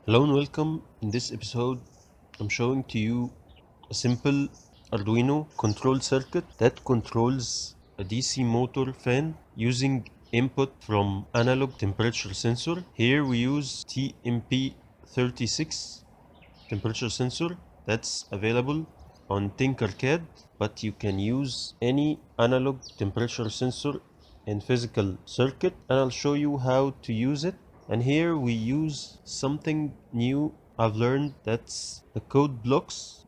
Hello and welcome. In this episode, I'm showing to you a simple Arduino control circuit that controls a DC motor fan using input from analog temperature sensor. Here we use TMP36 temperature sensor that's available on Tinkercad, but you can use any analog temperature sensor in physical circuit, and I'll show you how to use it. And here we use something new I've learned, that's the code blocks.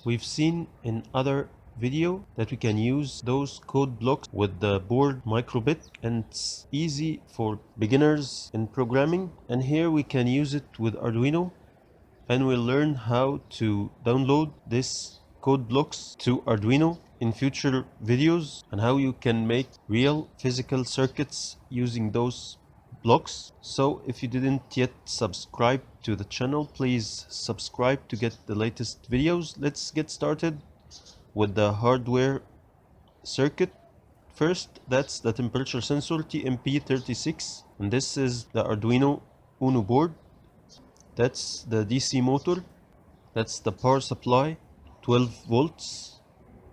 We've seen in other video that we can use those code blocks with the board microbit, and it's easy for beginners in programming. And here we can use it with Arduino, and we'll learn how to download this code blocks to Arduino in future videos, and how you can make real physical circuits using those blocks. So if you didn't yet subscribe to the channel, please subscribe to get the latest videos. Let's get started with the hardware circuit. First, that's the temperature sensor TMP36, and this is the Arduino Uno board. That's the DC motor, that's the power supply, 12 volts,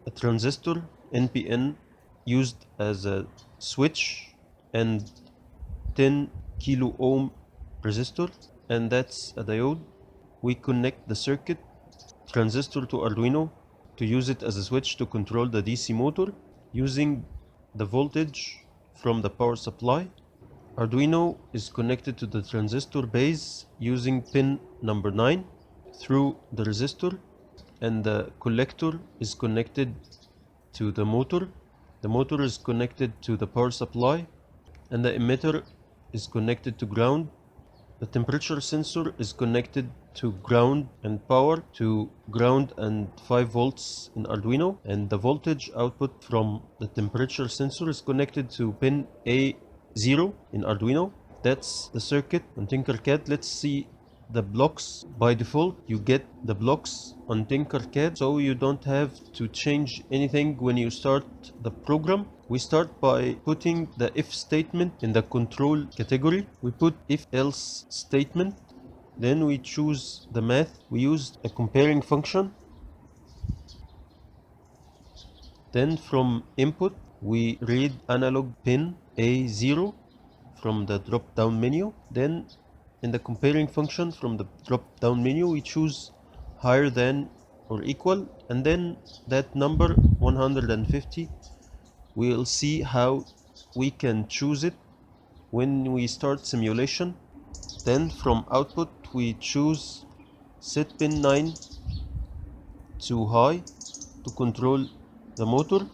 a transistor, NPN used as a switch, and 10 kilo ohm resistor, and that's a diode. We connect the circuit transistor to Arduino to use it as a switch to control the DC motor using the voltage from the power supply. Arduino is connected to the transistor base using pin number 9 through the resistor, and the collector is connected to the motor. The motor is connected to the power supply, and the emitter is connected to ground. The temperature sensor is connected to ground and power to ground and 5 volts in Arduino, and the voltage output from the temperature sensor is connected to pin A0 in Arduino. That's the circuit on Tinkercad. Let's see the blocks. By default, you get the blocks on Tinkercad, so you don't have to change anything when you start the program. We start by putting the if statement in the control category. We put if else statement, then we choose the math. We use a comparing function. Then from input, we read analog pin A0 from the drop down menu. Then in the comparing function from the drop down menu, we choose higher than or equal, and then that number 150. We'll see how we can choose it when we start simulation. Then from output, we choose set pin 9 to high to control the motor,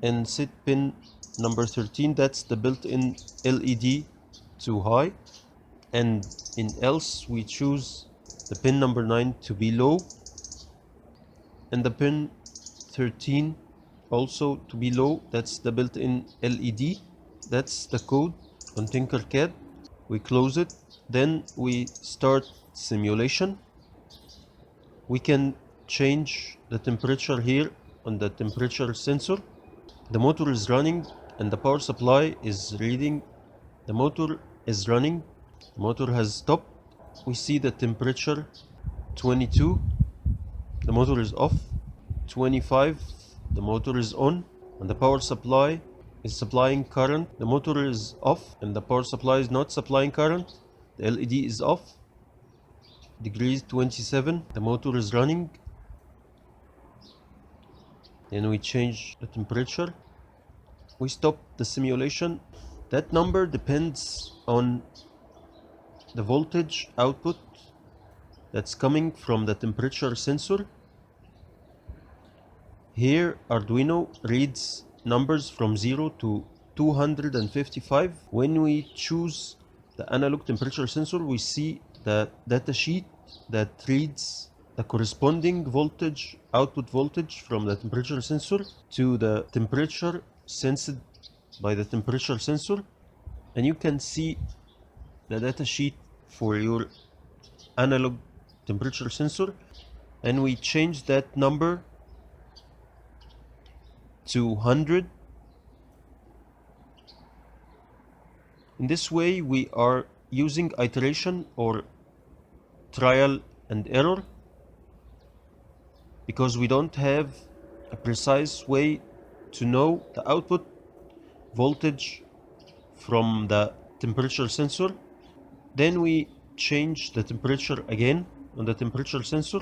and set pin number 13, that's the built-in LED, to high. And in else, we choose the pin number 9 to be low, and the pin 13 also to be low, that's the built-in LED. That's the code on Tinkercad. We close it, then we start simulation. We can change the temperature here on the temperature sensor. The motor is running and the power supply is reading. The motor is running, the motor has stopped. We see the temperature 22, the motor is off. 25, the motor is on, and the power supply is supplying current. The motor is off and the power supply is not supplying current. The LED is off. Degrees 27, the motor is running. Then we change the temperature. We stop the simulation. That number depends on the voltage output that's coming from the temperature sensor. Here Arduino reads numbers from 0 to 255. When we choose the analog temperature sensor, we see the data sheet that reads the corresponding voltage, output voltage from the temperature sensor to the temperature sensed by the temperature sensor. And you can see the data sheet for your analog temperature sensor, and we change that number to 100. In this way we are using iteration or trial and error, because we don't have a precise way to know the output voltage from the temperature sensor. Then we change the temperature again on the temperature sensor.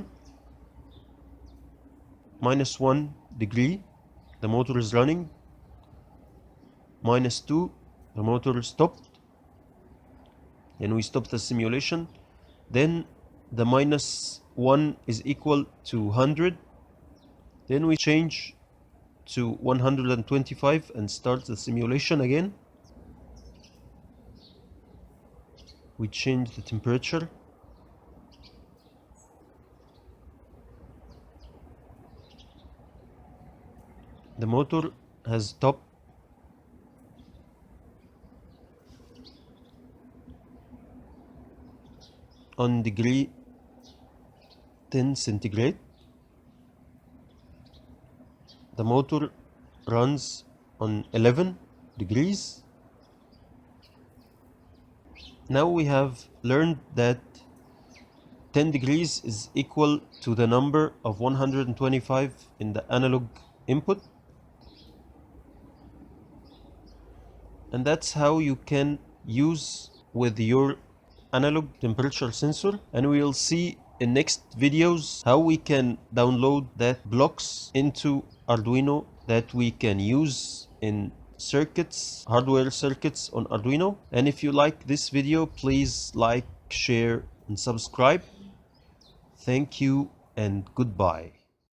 -1 degree, the motor is running. -2, the motor stopped. Then we stop the simulation. Then the -1 is equal to 100. Then we change to 125 and start the simulation again. We change the temperature. The motor has stopped. On degree 10 centigrade. The motor runs on 11 degrees. Now we have learned that 10 degrees is equal to the number of 125 in the analog input. And that's how you can use with your analog temperature sensor. And we'll see in next videos how we can download that blocks into Arduino that we can use in circuits, hardware circuits on Arduino. And if you like this video, please like, share and subscribe. Thank you and goodbye.